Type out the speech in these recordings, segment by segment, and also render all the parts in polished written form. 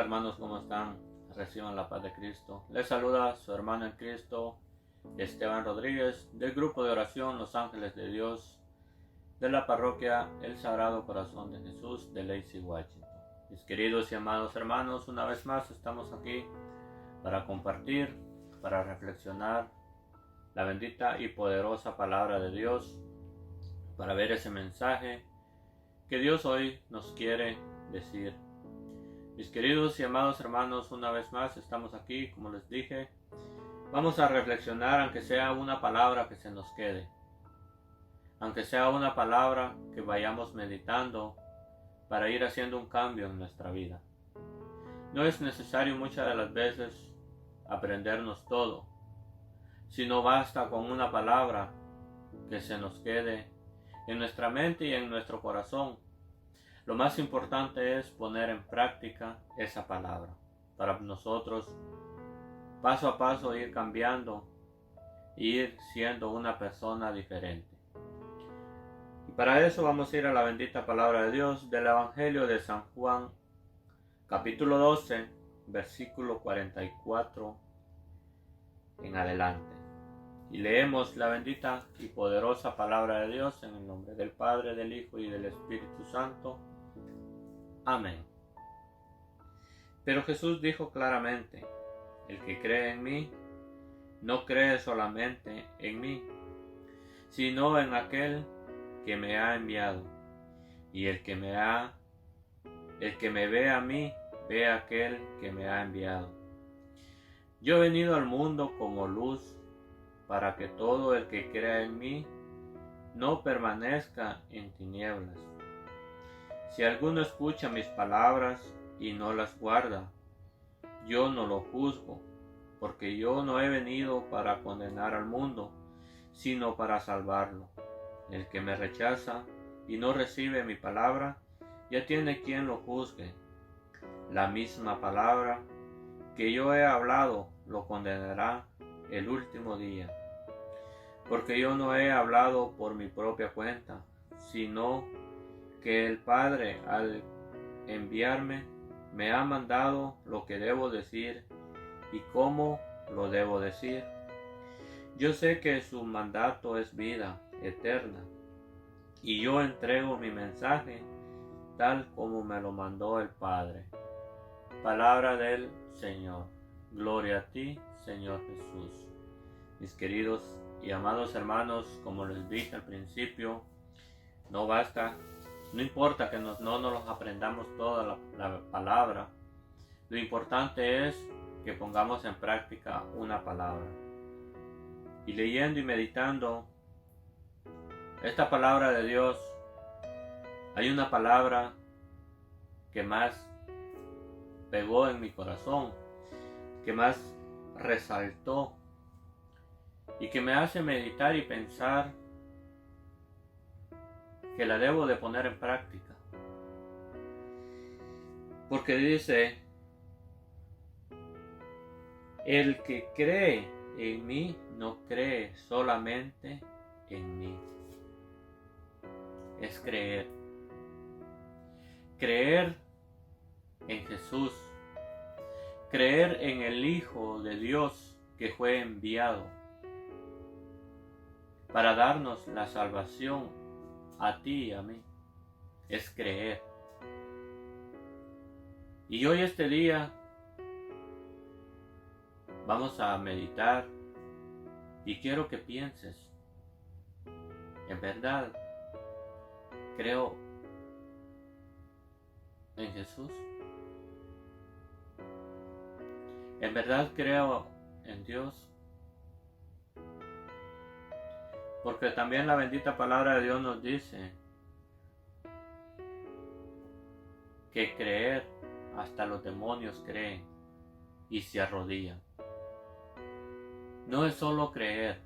hermanos, ¿cómo están? Reciban la paz de Cristo. Les saluda su hermano en Cristo, Esteban Rodríguez, del grupo de oración Los Ángeles de Dios, de la parroquia El Sagrado Corazón de Jesús de Lacey, Washington. Mis queridos y amados hermanos, una vez más estamos aquí para compartir, para reflexionar la bendita y poderosa palabra de Dios, para ver ese mensaje que Dios hoy nos quiere decir. Mis queridos y amados hermanos, una vez más estamos aquí, como les dije. Vamos a reflexionar, aunque sea una palabra que se nos quede, aunque sea una palabra que vayamos meditando para ir haciendo un cambio en nuestra vida. No es necesario muchas de las veces aprendernos todo, sino basta con una palabra que se nos quede en nuestra mente y en nuestro corazón. Lo más importante es poner en práctica esa palabra para nosotros paso a paso ir cambiando e ir siendo una persona diferente. Y para eso vamos a ir a la bendita palabra de Dios del Evangelio de San Juan, capítulo 12, versículo 44 en adelante. Y leemos la bendita y poderosa palabra de Dios en el nombre del Padre, del Hijo y del Espíritu Santo. Amén. Pero Jesús dijo claramente: el que cree en mí, no cree solamente en mí, sino en aquel que me ha enviado. Y el que me ve a mí, ve a aquel que me ha enviado. Yo he venido al mundo como luz, para que todo el que crea en mí no permanezca en tinieblas. Si alguno escucha mis palabras y no las guarda, yo no lo juzgo, porque yo no he venido para condenar al mundo, sino para salvarlo. El que me rechaza y no recibe mi palabra, ya tiene quien lo juzgue. La misma palabra que yo he hablado lo condenará el último día. Porque yo no he hablado por mi propia cuenta, sino que el Padre, al enviarme, me ha mandado lo que debo decir y cómo lo debo decir. Yo sé que su mandato es vida eterna, y yo entrego mi mensaje tal como me lo mandó el Padre. Palabra del Señor. Gloria a ti, Señor Jesús. Mis queridos y amados hermanos, como les dije al principio, no basta, no importa que no nos aprendamos toda la palabra. Lo importante es que pongamos en práctica una palabra. Y leyendo y meditando esta palabra de Dios, hay una palabra que más pegó en mi corazón, que más resaltó y que me hace meditar y pensar que la debo de poner en práctica. Porque dice: el que cree en mí no cree solamente en mí. Es creer. Creer en Jesús. Creer en el Hijo de Dios que fue enviado para darnos la salvación a ti y a mí. Es creer. Y hoy, este día, vamos a meditar y quiero que pienses: en verdad creo en Jesús. En verdad creo en Dios. Porque también la bendita palabra de Dios nos dice que creer, hasta los demonios creen y se arrodillan. No es solo creer,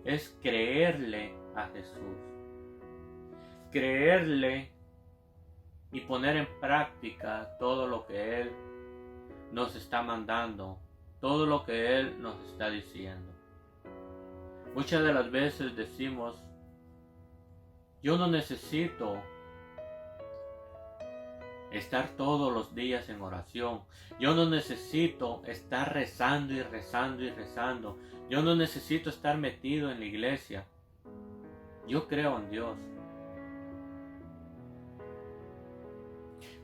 es creerle a Jesús. Creerle y poner en práctica todo lo que Él nos está mandando, todo lo que Él nos está diciendo. Muchas de las veces decimos: yo no necesito estar todos los días en oración. Yo no necesito estar rezando y rezando y rezando. Yo no necesito estar metido en la iglesia. Yo creo en Dios.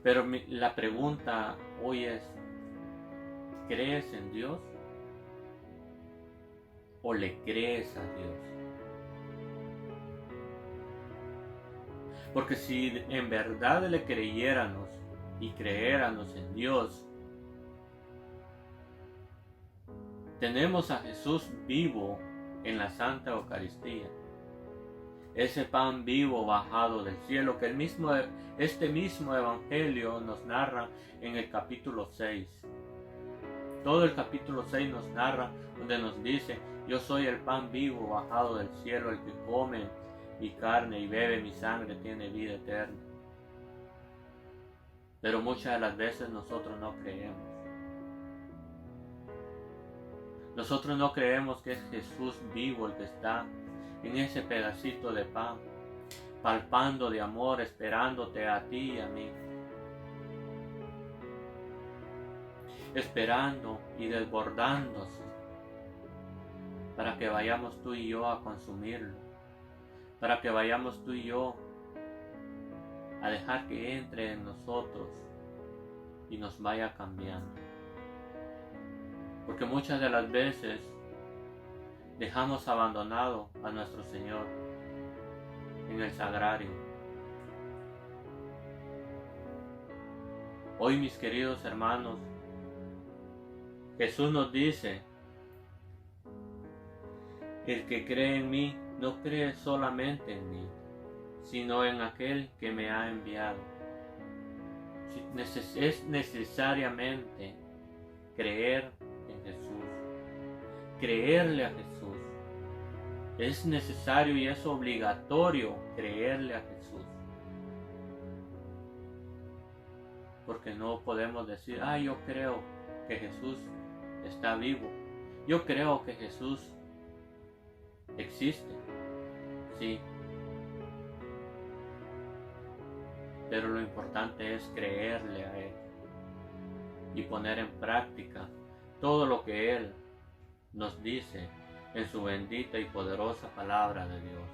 Pero la pregunta hoy es, ¿crees en Dios? ¿O le crees a Dios? Porque si en verdad le creyéramos y creéramos en Dios, tenemos a Jesús vivo en la Santa Eucaristía. Ese pan vivo bajado del cielo que este mismo Evangelio nos narra en el capítulo 6. Todo el capítulo 6 nos narra, donde nos dice: yo soy el pan vivo bajado del cielo, el que come mi carne y bebe mi sangre tiene vida eterna. Pero muchas de las veces nosotros no creemos. Nosotros no creemos que es Jesús vivo el que está en ese pedacito de pan, palpando de amor, esperándote a ti y a mí. Esperando y desbordándose para que vayamos tú y yo a consumirlo, para que vayamos tú y yo a dejar que entre en nosotros y nos vaya cambiando. Porque muchas de las veces dejamos abandonado a nuestro Señor en el sagrario. Hoy, mis queridos hermanos, Jesús nos dice: el que cree en mí no cree solamente en mí, sino en aquel que me ha enviado. Es necesariamente creer en Jesús, creerle a Jesús. Es necesario y es obligatorio creerle a Jesús. Porque no podemos decir: yo creo que Jesús está vivo. Yo creo que Jesús existe. Sí. Pero lo importante es creerle a Él y poner en práctica todo lo que Él nos dice en su bendita y poderosa palabra de Dios.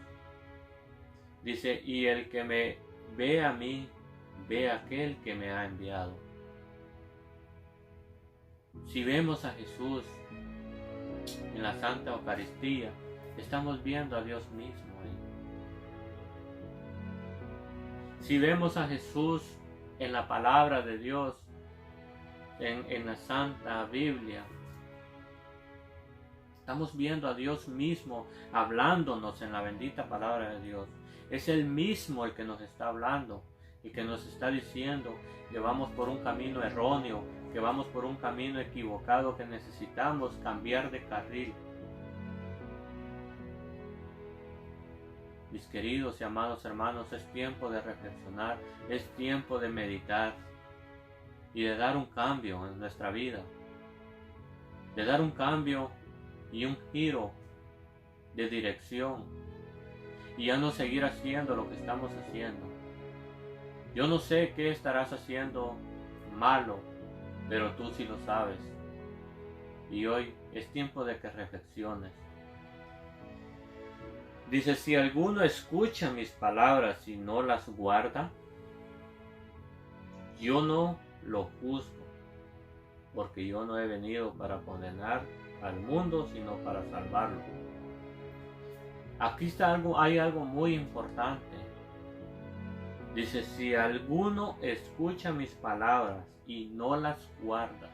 Dice: y el que me ve a mí, ve a aquel que me ha enviado. Si vemos a Jesús en la Santa Eucaristía, estamos viendo a Dios mismo. Si vemos a Jesús en la palabra de Dios, en la Santa Biblia, estamos viendo a Dios mismo hablándonos en la bendita palabra de Dios. Es Él mismo el que nos está hablando y que nos está diciendo que vamos por un camino erróneo, que vamos por un camino equivocado, que necesitamos cambiar de carril. Mis queridos y amados hermanos, es tiempo de reflexionar, es tiempo de meditar y de dar un cambio en nuestra vida, de dar un cambio y un giro de dirección y ya no seguir haciendo lo que estamos haciendo. Yo no sé qué estarás haciendo malo, pero tú sí lo sabes. Y hoy es tiempo de que reflexiones. Dice: si alguno escucha mis palabras y no las guarda, yo no lo juzgo, porque yo no he venido para condenar al mundo, sino para salvarlo. Aquí hay algo muy importante. Dice: si alguno escucha mis palabras y no las guarda.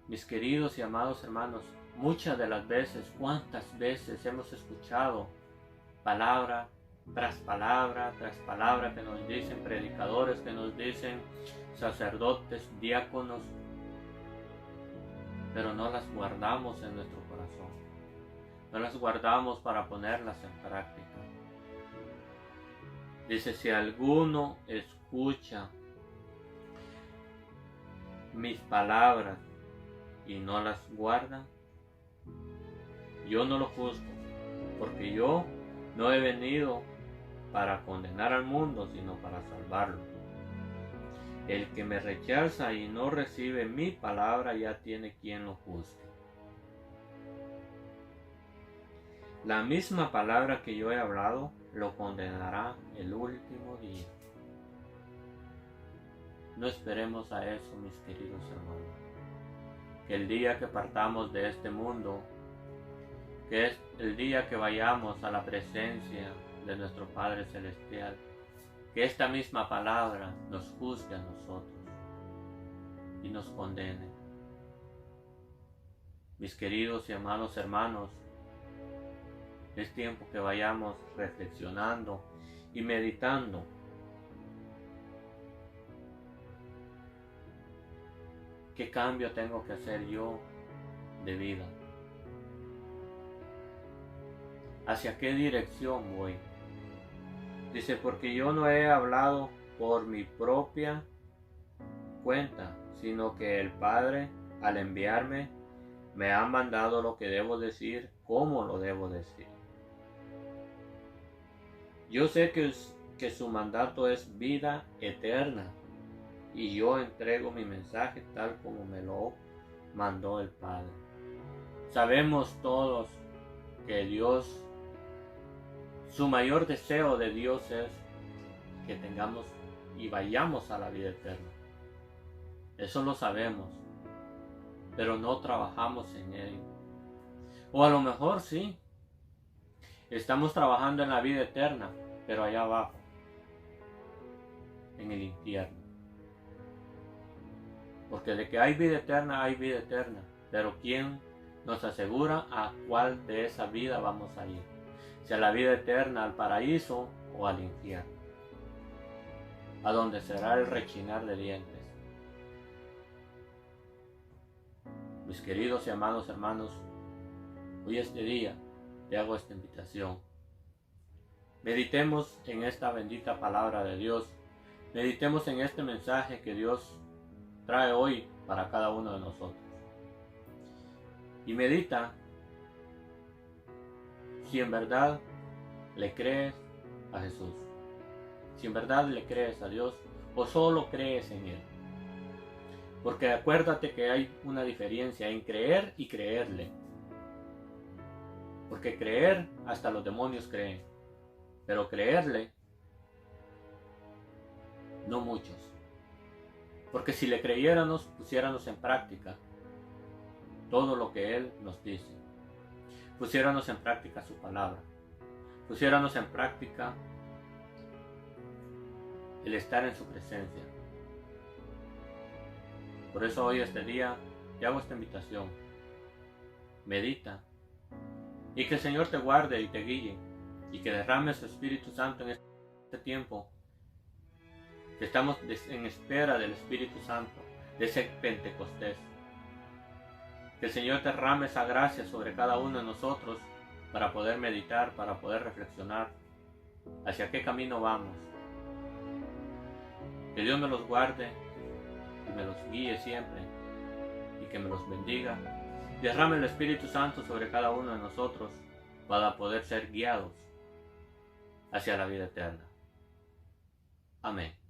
Mis queridos y amados hermanos, muchas de las veces, cuántas veces hemos escuchado palabra tras palabra tras palabra que nos dicen predicadores, que nos dicen sacerdotes, diáconos, pero no las guardamos en nuestro corazón, no las guardamos para ponerlas en práctica. Dice: si alguno escucha mis palabras y no las guarda, yo no lo juzgo, porque yo no he venido para condenar al mundo, sino para salvarlo. El que me rechaza y no recibe mi palabra ya tiene quien lo juzgue. La misma palabra que yo he hablado lo condenará el último día. No esperemos a eso, mis queridos hermanos. Que el día que partamos de este mundo, que es el día que vayamos a la presencia de nuestro Padre Celestial, que esta misma palabra nos juzgue a nosotros y nos condene. Mis queridos y amados hermanos, es tiempo que vayamos reflexionando y meditando qué cambio tengo que hacer yo de vida, hacia qué dirección voy. Dice, porque yo no he hablado por mi propia cuenta, sino que el Padre, al enviarme, me ha mandado lo que debo decir, cómo lo debo decir. Yo sé que su mandato es vida eterna, y yo entrego mi mensaje tal como me lo mandó el Padre. Sabemos todos que Dios, su mayor deseo de Dios es que tengamos y vayamos a la vida eterna. Eso lo sabemos, pero no trabajamos en ello. O a lo mejor sí, estamos trabajando en la vida eterna, pero allá abajo, en el infierno. Porque de que hay vida eterna, pero ¿quién nos asegura a cuál de esa vida vamos a ir? Si a la vida eterna, al paraíso o al infierno, a donde será el rechinar de dientes. Mis queridos y amados hermanos, hoy este día te hago esta invitación. Meditemos en esta bendita palabra de Dios. Meditemos en este mensaje que Dios trae hoy para cada uno de nosotros. Y medita si en verdad le crees a Jesús, si en verdad le crees a Dios o solo crees en Él. Porque acuérdate que hay una diferencia en creer y creerle. Porque creer, hasta los demonios creen, pero creerle, no muchos. Porque si le creyéramos, pusiéramos en práctica todo lo que Él nos dice. Pusiéramos en práctica su palabra. Pusiéramos en práctica el estar en su presencia. Por eso hoy este día te hago esta invitación. Medita. Y que el Señor te guarde y te guíe. Y que derrame su Espíritu Santo en este tiempo. Que estamos en espera del Espíritu Santo, de ese Pentecostés. Que el Señor derrame esa gracia sobre cada uno de nosotros para poder meditar, para poder reflexionar hacia qué camino vamos. Que Dios me los guarde y me los guíe siempre y que me los bendiga. Derrame el Espíritu Santo sobre cada uno de nosotros para poder ser guiados hacia la vida eterna. Amén.